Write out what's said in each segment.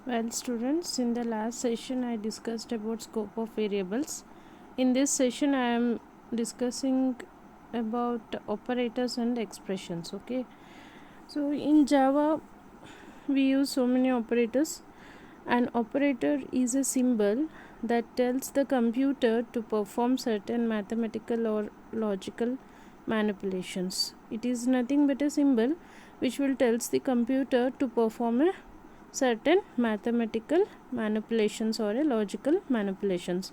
Well, students, in the last session I discussed about scope of variables. In this session I am discussing about operators and expressions. Okay, so in Java we use so many operators. An operator is a symbol that tells the computer to perform certain mathematical or logical manipulations. It is nothing but a symbol which will tells the computer to perform a certain mathematical manipulations or a logical manipulations.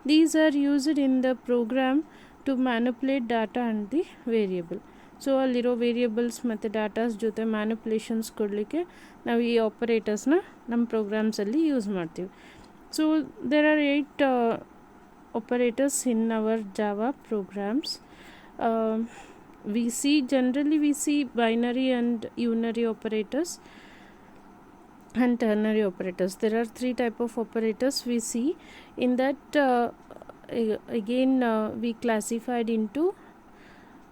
These are used in the program to manipulate data and the variable. So ಅಲ್ಲಿರೋ variables ಮತ್ತು datas ಜೊತೆ manipulations ಕೊಡಲಿಕ್ಕೆ ನಾವು ಈ ಆಪರೇಟರ್ಸ್ನ ನಮ್ಮ ಪ್ರೋಗ್ರಾಮ್ಸಲ್ಲಿ use ಮಾಡ್ತೀವಿ. So there are 8 operators in our Java programs. We see binary and unary operators and ternary operators. There are 3 type of operators we see. In that again we classified into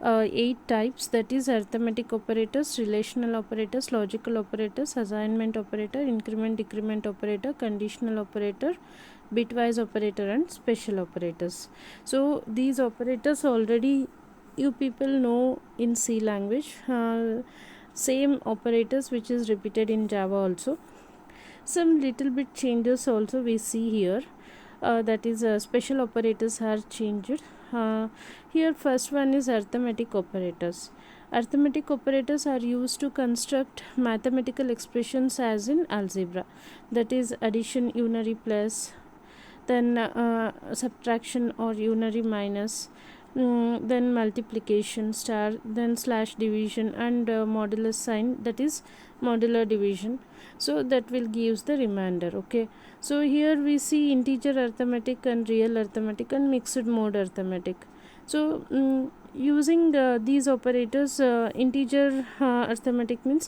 8 types, that is arithmetic operators, relational operators, logical operators, assignment operator, increment decrement operator, conditional operator, bitwise operator and special operators. So these operators already you people know in C language. Same operators which is repeated in Java also. Some little bit changes also we see here. That is special operators are changed. Here first one is arithmetic operators. Arithmetic operators are used to construct mathematical expressions as in algebra, that is addition unary plus, then subtraction or unary minus, then multiplication star, then slash division and modulus sign, that is modular division. So that will gives the remainder. Okay, so here we see integer arithmetic and real arithmetic and mixed mode arithmetic. So using these operators, integer arithmetic means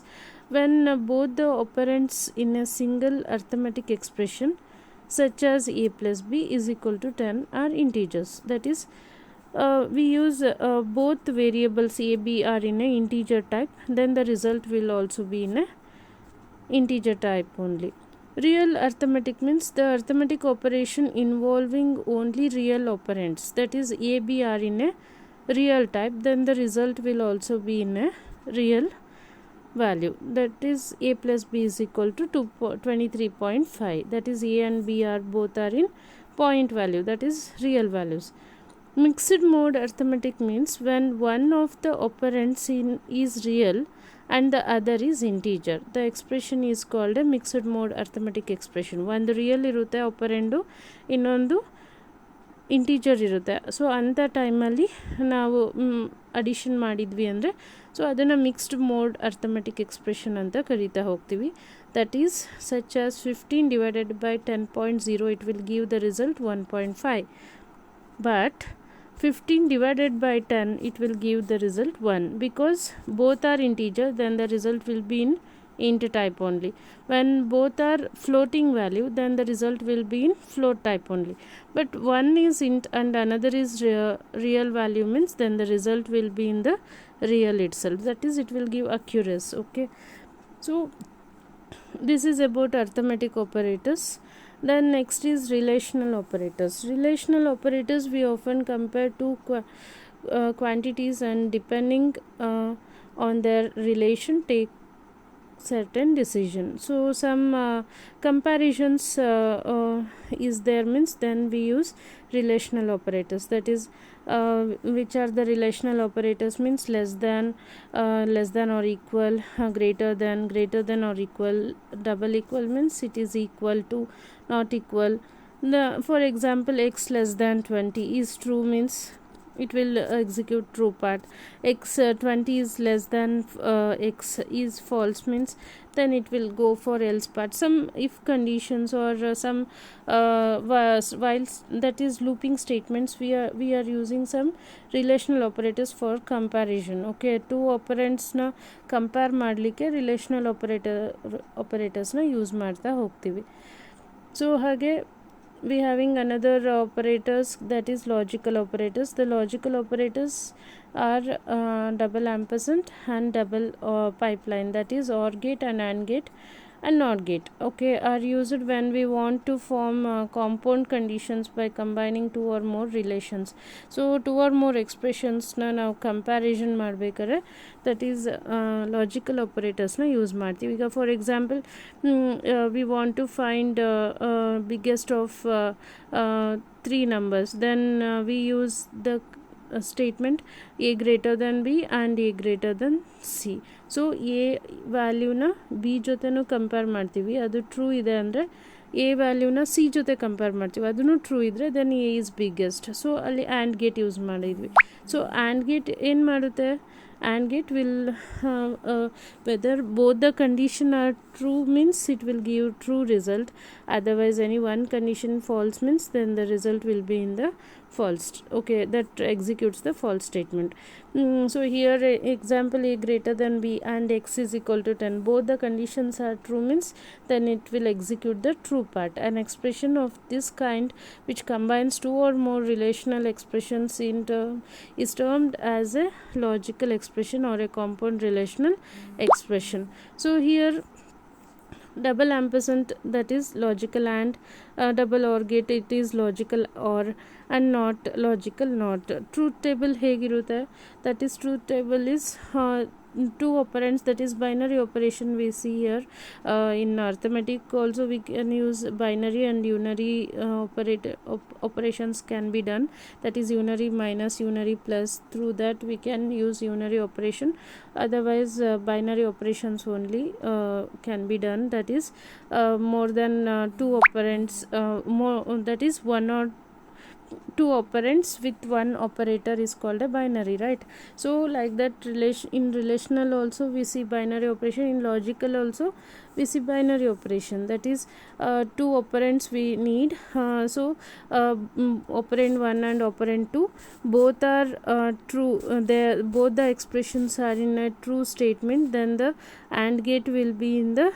when both the operands in a single arithmetic expression such as a plus b is equal to 10 are integers. That is we use both variables a, b are in a integer type, then the result will also be in a integer type only. Real arithmetic means the arithmetic operation involving only real operands, that is a, b are in a real type, then the result will also be in a real value, that is a plus b is equal to 23.5, that is a and b are both are in point value, that is real values. Mixed mode arithmetic means when one of the operands is real and the other is integer, the expression is called a mixed mode arithmetic expression. ಒಂದು real ಇರುತ್ತೆ ಆಪರೆಂಡು, ಇನ್ನೊಂದು integer ಇರುತ್ತೆ. So ಅಂಥ ಟೈಮಲ್ಲಿ ನಾವು addition ಮಾಡಿದ್ವಿ ಅಂದರೆ so ಅದನ್ನು ಮಿಕ್ಸ್ಡ್ ಮೋಡ್ ಅರ್ಥಮೆಟಿಕ್ ಎಕ್ಸ್ಪ್ರೆಷನ್ ಅಂತ ಕರಿತಾ ಹೋಗ್ತೀವಿ. That is such as 15 divided by 10.0, it will give the result 1.5. But 15 divided by 10, it will give the result 1, because both are integer, then the result will be in int type only. When both are floating value, then the result will be in float type only. But one is int and another is real value means then the result will be in the real itself, that is it will give accuracy. Okay, so this is about arithmetic operators. Then next is relational operators. Relational operators we often compare two quantities, and depending on their relation take certain decision. So some comparisons is there means then we use relational operators, that is which are the relational operators means less than or equal, greater than or equal, double equal means it is equal to, not equal. For example, x less than 20 is true means it will execute true part. X 20 is less than x is false means then it will go for else part. Some if conditions or some while that is looping statements, we are using some relational operators for comparison. Okay, two operands na compare ಮಾಡಲಿಕ್ಕೆ relational operators na use ಮಾಡ್ತಾ ಹೋಗ್ತೀವಿ. So ಹಾಗೆ we having another operators, that is logical operators. The logical operators are double ampersand and double pipeline, that is OR gate and AND gate. and NOT gate, okay, are used when we want to form compound conditions by combining two or more relations. So two or more expressions na ನಾವು comparison ಮಾಡಬೇಕಾದ್ರೆ that is logical operators na use ಮಾಡ್ತೀವಿ. ಈಗ for example we want to find biggest of three numbers, then we use the statement a greater than b and a greater than c. So A ವ್ಯಾಲ್ಯೂನ B ಜೊತೆನೂ compare ಮಾಡ್ತೀವಿ, ಅದು true ಇದೆ ಅಂದರೆ A ವ್ಯಾಲ್ಯೂನ C ಜೊತೆ compare ಮಾಡ್ತೀವಿ, ಅದನ್ನು ಟ್ರೂ ಇದ್ದರೆ then A is biggest. So ಅಲ್ಲಿ ಆ್ಯಂಡ್ ಗೇಟ್ ಯೂಸ್ ಮಾಡಿದ್ವಿ. ಸೊ ಆ್ಯಂಡ್ ಗೇಟ್ ಏನು ಮಾಡುತ್ತೆ, AND gate will whether both the condition are true means it will give true result, otherwise any one condition false means then the result will be in the false, okay, that executes the false statement. So here example a greater than b and x is equal to 10, both the conditions are true means then it will execute the true part. An expression of this kind which combines two or more relational expressions is termed as a logical expression or a compound relational expression. So here double ampersand, that is logical and, double OR gate, it is logical OR, and not logical not. Truth table ಹೇಗಿರುತ್ತೆ, that is truth table is two operands, that is binary operation we see here. In arithmetic also we can use binary and unary operations can be done, that is unary minus unary plus, through that we can use unary operation, otherwise binary operations only can be done, that is more than two operands, more, that is one or two operands with one operator is called a binary, right? So like that in relational also we see binary operation, in logical also we see binary operation, that is two operands we need. So operand 1 and operand 2 both are true, both the expressions are in a true statement, then the AND gate will be in the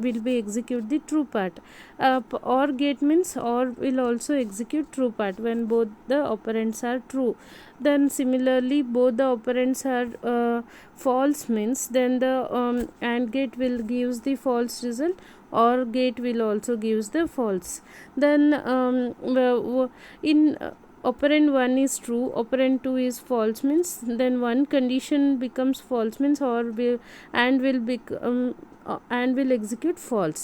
will be execute the true part. OR gate means OR will also execute true part when both the operands are true. Then similarly both the operands are false means then the AND gate will gives the false result, OR gate will also gives the false. Then in operand 1 is true, operand 2 is false means then one condition becomes false means OR will and will become and will execute false,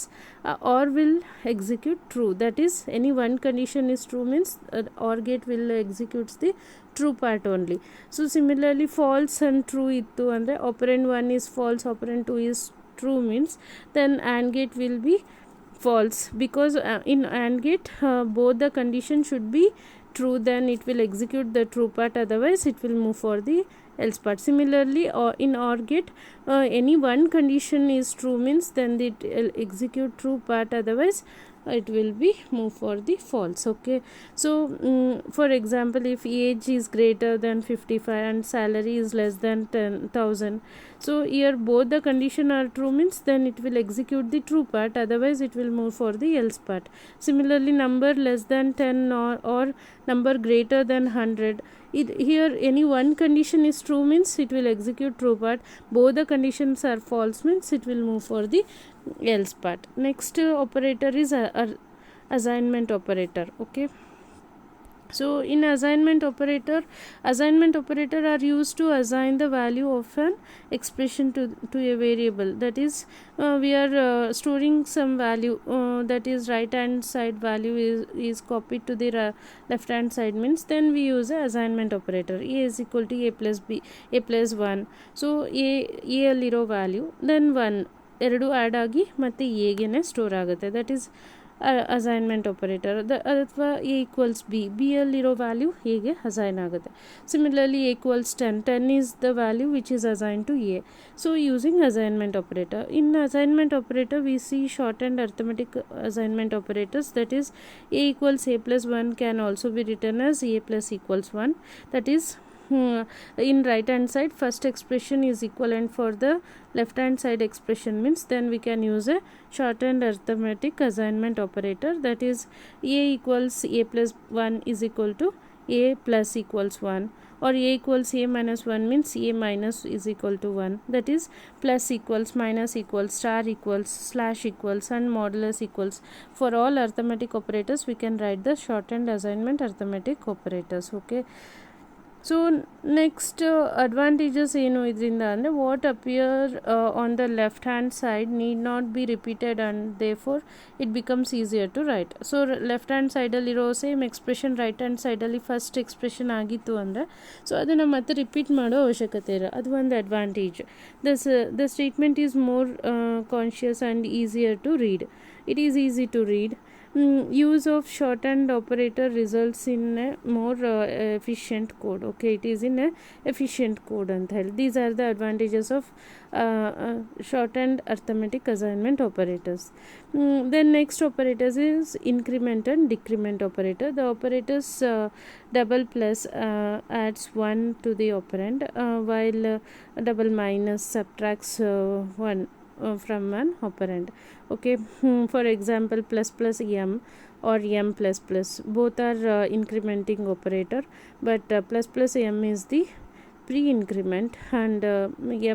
or will execute true, that is any one condition is true means OR gate will executes the true part only. So similarly false and true ittu andre operand 1 is false, operand 2 is true means then AND gate will be false, because in AND gate both the condition should be true, then it will execute the true part, otherwise it will move for the else part. Similarly in OR gate any one condition is true means then it will execute true part, otherwise it will be move for the false, okay. So for example if age is greater than 55 and salary is less than 10,000, so here both the condition are true means then it will execute the true part, otherwise it will move for the else part. Similarly number less than 10 or number greater than 100, here any one condition is true means it will execute true part, both the conditions are false means it will move for the else part. Next operator is assignment operator, okay. So in assignment operator are used to assign the value of an expression to a variable, that is we are storing some value, that is right hand side value is copied to the left hand side means then we use a assignment operator. A is equal to a plus b, a plus 1, so a ಅಲ್ಲಿರೋ value then 1 ಎರಡು add ಆಗಿ ಮತ್ತು ಎಗೆನೆ store ಆಗುತ್ತೆ, that is assignment operator. ಅಥವಾ A equals B ಅಲ್ಲಿರೋ value ಹೇಗೆ assign ಆಗುತ್ತೆ. Similarly A equals 10 is the value which is assign to A. So using assignment operator. In assignment operator we see short and arithmetic assignment operators, that is A equals a plus 1 can also be written as a plus equals 1, that is in right hand side first expression is equivalent for the left hand side expression means then we can use a shorthand arithmetic assignment operator, that is a equals a plus 1 is equal to a plus equals 1. or a equals a minus 1 means a minus is equal to 1, that is plus equals, minus equals, star equals, slash equals and modulus equals. For all arithmetic operators we can write the shortened assignment arithmetic operators. Okay, so next advantages ಏನು ಇದರಿಂದ ಅಂದರೆ what appear on the left hand side need not be repeated and therefore it becomes easier to write. So left hand side ಅಲ್ಲಿರೋ same expression right hand ಸೈಡಲ್ಲಿ first expression ಆಗಿತ್ತು ಅಂದರೆ so ಅದನ್ನು ಮತ್ತೆ repeat ಮಾಡೋ ಅವಶ್ಯಕತೆ ಇಲ್ಲ, ಅದು ಒಂದು advantage. The statement is more conscious and easier to read. It is easy to read. Use of shortened operator results in a more efficient code. Okay, it is in a efficient code and these are the advantages of shortened arithmetic assignment operators. Then next operators is increment and decrement operator. The operators double plus adds 1 to the operand, while double minus subtracts 1 from an operand. Okay, for example plus plus m or m plus plus, both are incrementing operator, but plus plus m is the pre-increment and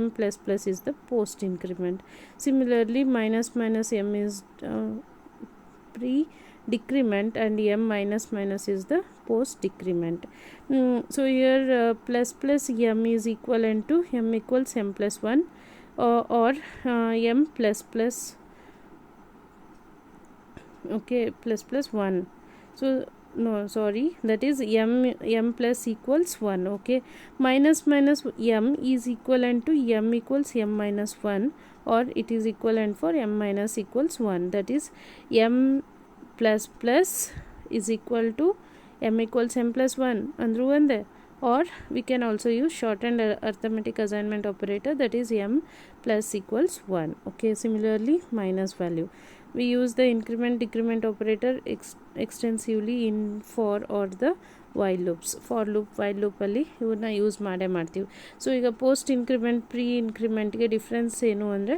m plus plus is the post increment. Similarly minus minus m is pre-decrement and m minus minus is the post decrement. So here plus plus m is equivalent to m equals m plus 1 or m plus plus, okay, plus plus 1. So no, sorry, that is m plus equals 1. Okay, minus minus m is equivalent to m equals m minus 1 or it is equivalent for m minus equals 1. That is m plus plus is equal to m equals m plus 1 andru onde, or we can also use shortened arithmetic assignment operator, that is m plus equals 1. Okay, similarly minus value we use the increment decrement operator extensively in for or the while loops. For loop while loop ಅಲ್ಲಿ ಇವನ್ನ use ಮಾಡೇ ಮಾಡ್ತೀವಿ. So ಈಗ post increment pre ಇನ್ಕ್ರಿಮೆಂಟ್ಗೆ difference ಏನು ಅಂದರೆ,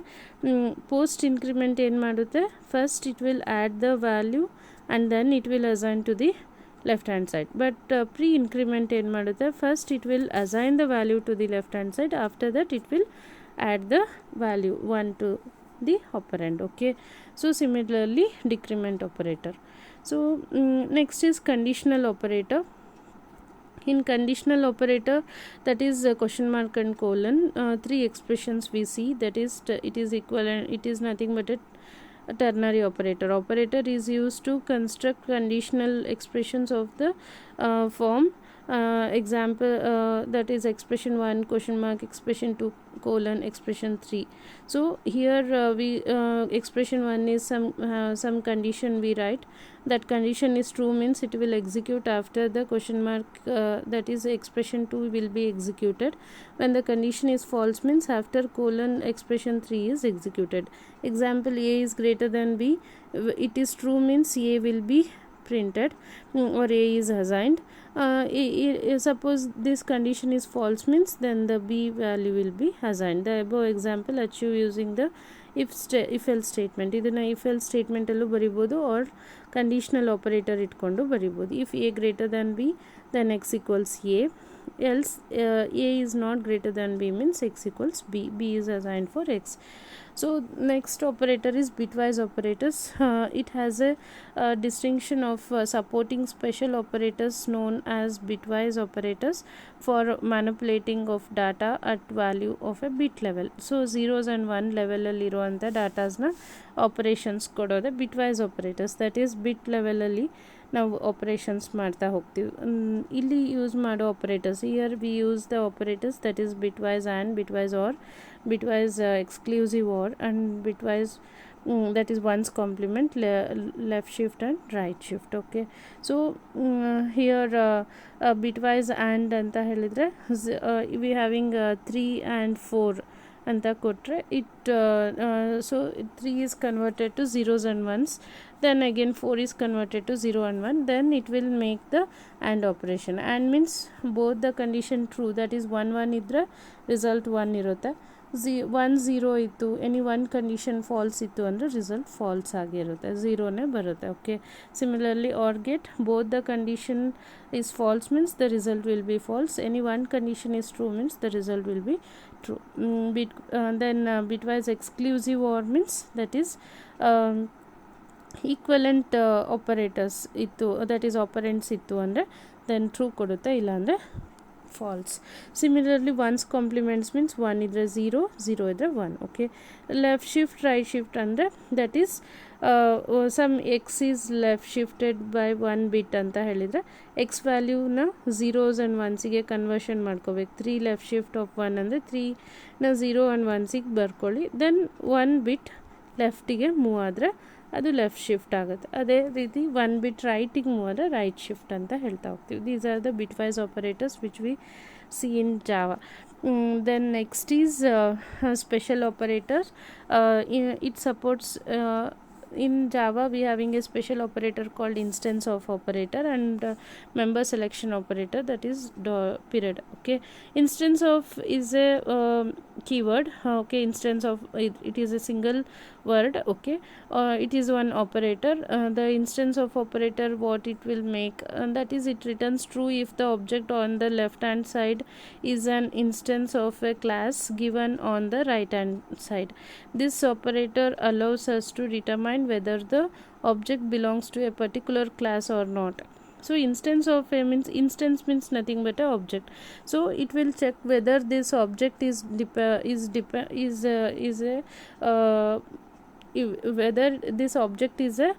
post increment ಏನು ಮಾಡುತ್ತೆ, first it will add the value and then it will assign to the left hand side, but pre-increment ಏನು ಮಾಡುತ್ತೆ, first it will assign the value to the left hand side, after that it will add the value 1 to the operand. Okay, so similarly decrement operator. So next is conditional operator. In conditional operator, that is question mark and colon, three expressions we see, that is it is equivalent, it is nothing but a ternary operator. Operator is used to construct conditional expressions of the form example, that is expression 1 question mark, expression 2 colon, expression 3. So here we expression 1 is some condition we write, that condition is true means it will execute after the question mark, that is expression 2 will be executed. When the condition is false means after colon expression 3 is executed. Example, a is greater than b, it is true means a will be printed or a is assigned. Suppose this condition is false means then the b value will be assigned. The above example achieve using the if else statement. ಇದನ್ನ if else statement ಅಲ್ಲೂ ಬರಿಬೋದು or conditional operator ಇಟ್ಕೊಂಡು ಬರಿಬೋದು. If a greater than b then x equals a, else a is not greater than b means x equals b, b is assigned for x. So next operator is bitwise operators. It has a distinction of supporting special operators known as bitwise operators for manipulating of data at value of a bit level. So zeros and 1 level ಅಲ್ಲಿ ಇರುವಂಥ ಡಾಟಾಸ್ನ operations ಕೊಡೋದೆ bitwise operators, that is bit level ಅಲ್ಲಿ ನಾವು operations ಮಾಡ್ತಾ ಹೋಗ್ತೀವಿ. ಇಲ್ಲಿ use ಮಾಡೋ operators, here we use the operators that is bitwise and bitwise or, bitwise exclusive or, and bitwise that is one's complement, left shift and right shift. Okay, so here bitwise and ಅಂತ ಹೇಳಿದರೆ we having 3 and 4 ಅಂತ ಕೊಟ್ಟರೆ it so 3 is converted to zeros and ones, then again 4 is converted to 0 and 1, then it will make the AND operation. AND means both the condition true, that is 1 1 ಇದ್ರೆ result 1 ಇರುತ್ತೆ, 1 0 ಇತ್ತು, any one condition falls ಇತ್ತು ಅಂದರೆ result falls ಆಗಿರುತ್ತೆ, ಝೀರೋನೇ ಬರುತ್ತೆ. Okay, similarly or gate both the condition is false means the result will be false, any one condition is true means the result will be true. Then bitwise exclusive or means that is equivalent operators ಇತ್ತು, that is operands ಇತ್ತು ಅಂದರೆ then true ಕೊಡುತ್ತೆ, ಇಲ್ಲಾಂದರೆ false. Similarly one's complements means one ಇದ್ದರೆ zero, zero ಇದ್ದರೆ one. Okay, left shift right shift ಅಂದರೆ that is some X is left shifted by 1 bit ಅಂತ ಹೇಳಿದರೆ ಎಕ್ಸ್ ವ್ಯಾಲ್ಯೂನ ಝೀರೋಸ್ ಆ್ಯಂಡ್ ಒನ್ಸಿಗೆ ಕನ್ವರ್ಷನ್ ಮಾಡ್ಕೋಬೇಕು. 3 ಲೆಫ್ಟ್ ಶಿಫ್ಟ್ ಆಫ್ 1 ಅಂದರೆ 3ನ 0 ಆ್ಯಂಡ್ 1ಸಿಗೆ ಬರ್ಕೊಳ್ಳಿ, ದೆನ್ 1 ಬಿಟ್ ಲೆಫ್ಟಿಗೆ ಮೂವ್ ಆದರೆ ಅದು ಲೆಫ್ಟ್ ಶಿಫ್ಟ್ ಆಗುತ್ತೆ. ಅದೇ ರೀತಿ 1 ಬಿಟ್ ರೈಟಿಗೆ ಮೂವ್ ಆದರೆ ರೈಟ್ ಶಿಫ್ಟ್ ಅಂತ ಹೇಳ್ತಾ ಹೋಗ್ತೀವಿ. These are the bit wise operators which we see in Java. Then next is special operator. It supports in Java we having a special operator called instance of operator and member selection operator, that is period. Okay, instance of is a keyword. Okay, instance of it is a single word. Okay, it is one operator. The instance of operator, what it will make, that is it returns true if the object on the left hand side is an instance of a class given on the right hand side. This operator allows us to determine whether the object belongs to a particular class or not. So instance of a means, instance means nothing but a object. So it will check whether this object is whether this object is a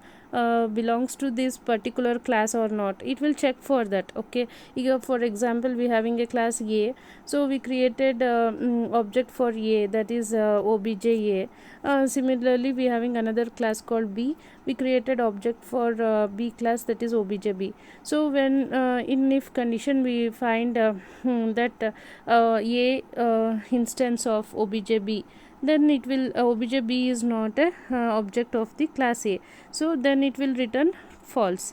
belongs to this particular class or not. It will check for that. Okay, here for example we having a class A, so we created object for A, that is obj A. Similarly we having another class called B, we created object for B class, that is obj B. So when in if condition we find that A instance of obj B, then it will obj B is not a object of the class A, so then it will return false.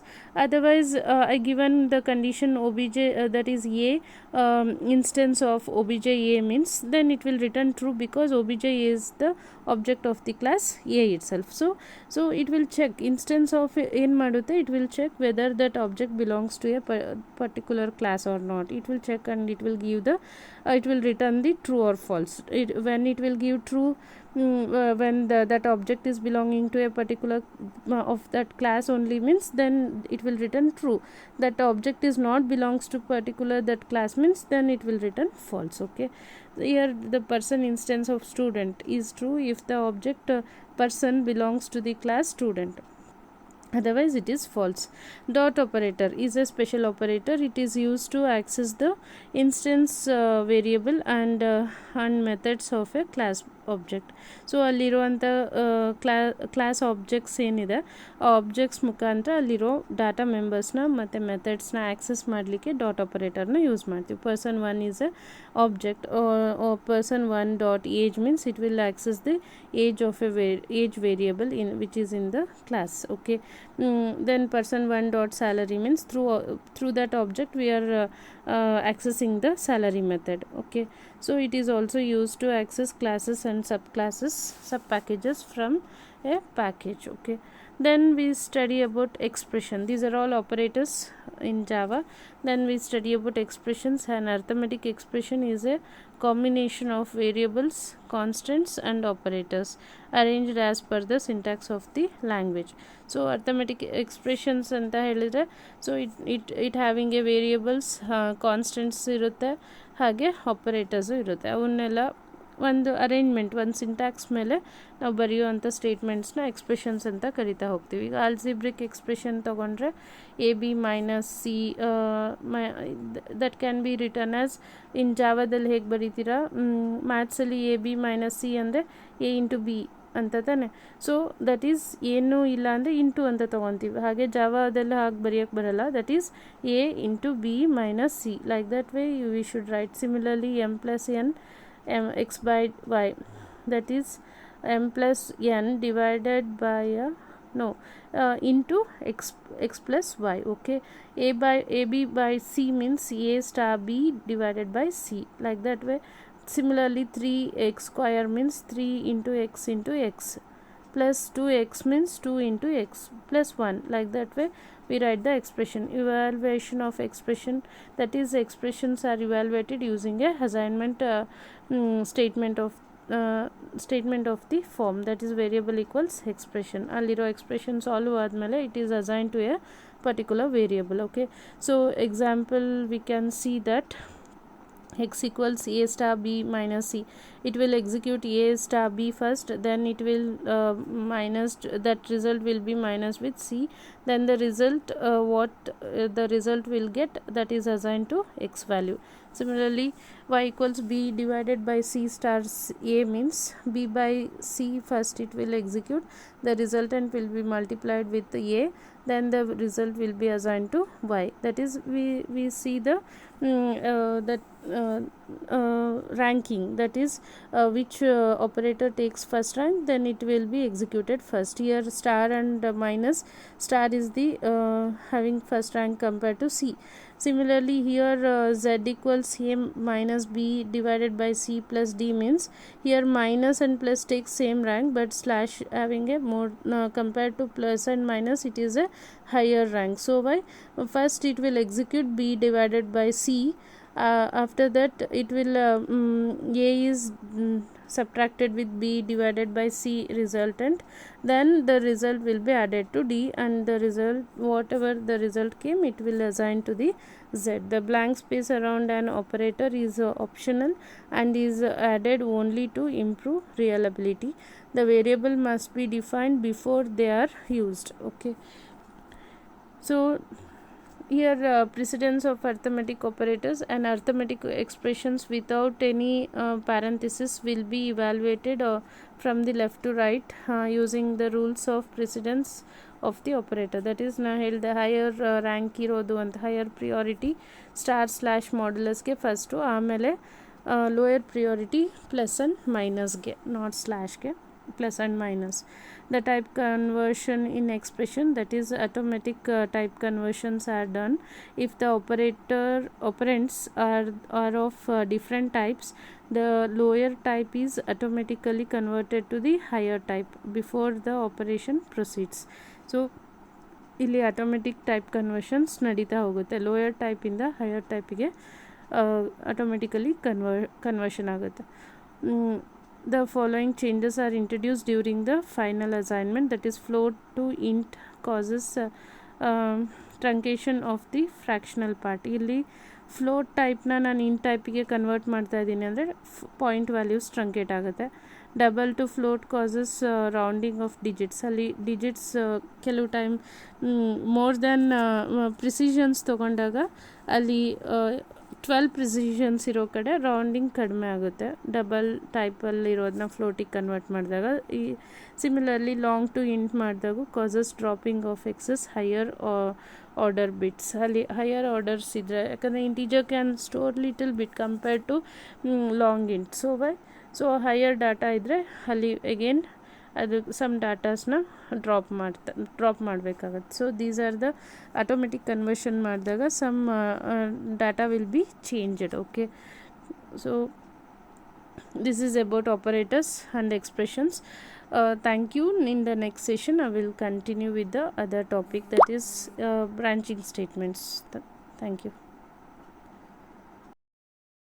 Otherwise I given the condition obj that is A instance of obj A means, then it will return true because obj is the object of the class A itself. So it will check instance of in madutte, it will check whether that object belongs to a particular class or not. It will check and it will give the it will return the true or false. When it will give true, when that object is belonging to a particular of that class only means, then it will return true. That object is not belongs to particular that class means, then it will return false. Okay, here the person instance of student is true if the object person belongs to the class student, otherwise it is false. Dot operator is a special operator. It is used to access the instance variable and methods of a class object. So ಅಲ್ಲಿರುವಂಥ class objects ಏನಿದೆ ಆ objects ಮುಖಾಂತರ ಅಲ್ಲಿರೋ data ಮೆಂಬರ್ಸ್ನ ಮತ್ತು ಮೆಥಡ್ಸ್ನ access ಮಾಡಲಿಕ್ಕೆ dot ಆಪರೇಟರ್ನ use ಮಾಡ್ತೀವಿ. Person 1 is A object, person 1 dot age means it will access the age of A age variable in which is in the class. Okay, then person 1 dot salary means through that object we are accessing the salary method. Okay, so it is also used to access classes and subclasses, sub packages from a package. Okay, then we study about expression. These are all operators in Java. Then we study about expressions. An arithmetic expression is a combination of variables, constants and operators arranged as per the syntax of the language. So arithmetic expressions ಅಂತ ಹೇಳಿದರೆ, so it having A variables, constants ಇರುತ್ತೆ, ಹಾಗೆ operators ಇರುತ್ತೆ. ಅವನ್ನೆಲ್ಲ ಒಂದು arrangement, ಒಂದು syntax ಮೇಲೆ ನಾವು ಬರೆಯುವಂಥ ಸ್ಟೇಟ್ಮೆಂಟ್ಸ್ನ ಎಕ್ಸ್ಪ್ರೆಷನ್ಸ್ ಅಂತ ಕರಿತಾ ಹೋಗ್ತೀವಿ. ಈಗ ಆಲ್ಜಿಬ್ರಿಕ್ ಎಕ್ಸ್ಪ್ರೆಷನ್ ತೊಗೊಂಡ್ರೆ A B minus C, that can be return as in ಜಾವಾದಲ್ಲಿ ಹೇಗೆ ಬರೀತೀರಾ, ಮ್ಯಾಥ್ಸಲ್ಲಿ ಎ ಬಿ ಮೈನಸ್ ಸಿ ಅಂದರೆ ಎ ಇಂಟು ಬಿ ಅಂತ ತಾನೆ. ಸೊ ದಟ್ ಈಸ್ ಏನೂ ಇಲ್ಲ ಅಂದರೆ ಇಂಟು ಅಂತ ತೊಗೊತೀವಿ. ಹಾಗೆ ಜಾವಾದೆಲ್ಲ ಹಾಗೆ ಬರೆಯೋಕ್ಕೆ ಬರಲ್ಲ, that is A into B minus C, like that way we should write. Similarly M plus N x by y, that is m plus n divided by into x plus y. Okay, ab by c means a star b divided by c, like that way Similarly 3x square means 3 into x plus 2x means 2 into x plus 1. Like that way we write the expression. Evaluation of expression, that is expressions are evaluated using a assignment statement of the form, that is variable equals expression. Alliro expression solve admele it is assigned to a particular variable. Okay, so example we can see that x equals a star b minus c. It will execute a star b first, then it will minus, that result will be minus with c, then the result the result will get, that is assigned to x value. Similarly y equals b divided by c star a means b by c first it will execute, the resultant will be multiplied with a, then the result will be assigned to y. That is we see the ranking, that is which operator takes first rank, then it will be executed first. Here star and minus, star is the having first rank compared to c. Similarly here z equals a minus b divided by c plus d means here minus and plus takes same rank, but slash having a more compared to plus and minus it is a higher rank. So why first it will execute b divided by c, after that it will a is subtracted with b divided by c resultant, then the result will be added to d, and the result whatever the result came it will assign to the z. The blank space around an operator is optional and is added only to improve reliability. The variable must be defined before they are used. Okay, so here precedence of arithmetic operators and arithmetic expressions without any parenthesis will be evaluated from the left to right using the rules of precedence of the operator. That is now held the higher rank irodu and higher priority star slash modulus ge first ಆಮೇಲೆ lower priority plus and minus ge, not slash ge, plus and minus. The type conversion in expression, that is automatic type conversions are done if the operands are of different types. The lower type is automatically converted to the higher type before the operation proceeds. So ಇಲ್ಲಿ automatic type conversions ನಡೀತಾ ಹೋಗುತ್ತೆ. lower type ಇಂದ higher type ಗೆ automatically conversion ಆಗುತ್ತೆ. The following changes are introduced during the final assignment, that is float to int causes truncation of the fractional part. ಇಲ್ಲಿ float ಟೈಪ್ನ ನಾನು ಇನ್ ಟೈಪಿಗೆ convert ಮಾಡ್ತಾ ಇದ್ದೀನಿ ಅಂದರೆ ಪಾಯಿಂಟ್ ವ್ಯಾಲ್ಯೂಸ್ ಟ್ರಂಕೇಟ್ ಆಗುತ್ತೆ. Double two float causes rounding of digits, ಅಲ್ಲಿ digits ಕೆಲವು time more than ಪ್ರಿಸಿಷನ್ಸ್ ತೊಗೊಂಡಾಗ ಅಲ್ಲಿ 12 ಪ್ರಿಸಿಷನ್ಸ್ ಇರೋ ಕಡೆ ರೌಂಡಿಂಗ್ ಕಡಿಮೆ ಆಗುತ್ತೆ ಡಬಲ್ ಟೈಪಲ್ಲಿ ಇರೋದನ್ನ ಫ್ಲೋಟಿಗೆ ಕನ್ವರ್ಟ್ ಮಾಡಿದಾಗ. ಈ ಸಿಮಿಲರ್ಲಿ ಲಾಂಗ್ ಟು ಇಂಟ್ ಮಾಡಿದಾಗ causes dropping of excess higher order bits. ಅಲ್ಲಿ ಹೈಯರ್ ಆರ್ಡರ್ಸ್ ಇದ್ದರೆ, ಯಾಕಂದರೆ integer can store little bit compared to long int. So higher data ಇದ್ದರೆ ಅಲ್ಲಿ ಅಗೇನ್ ಅದು ಸಮ್ ಡಾಟಾಸ್ನ ಡ್ರಾಪ್ ಮಾಡಬೇಕಾಗತ್ತೆ. So these are the automatic conversion ಮಾಡಿದಾಗ some data will be changed. Okay, so this is about operators and expressions. Thank you. In the next session I will continue with the other topic, that is branching statements. Thank you.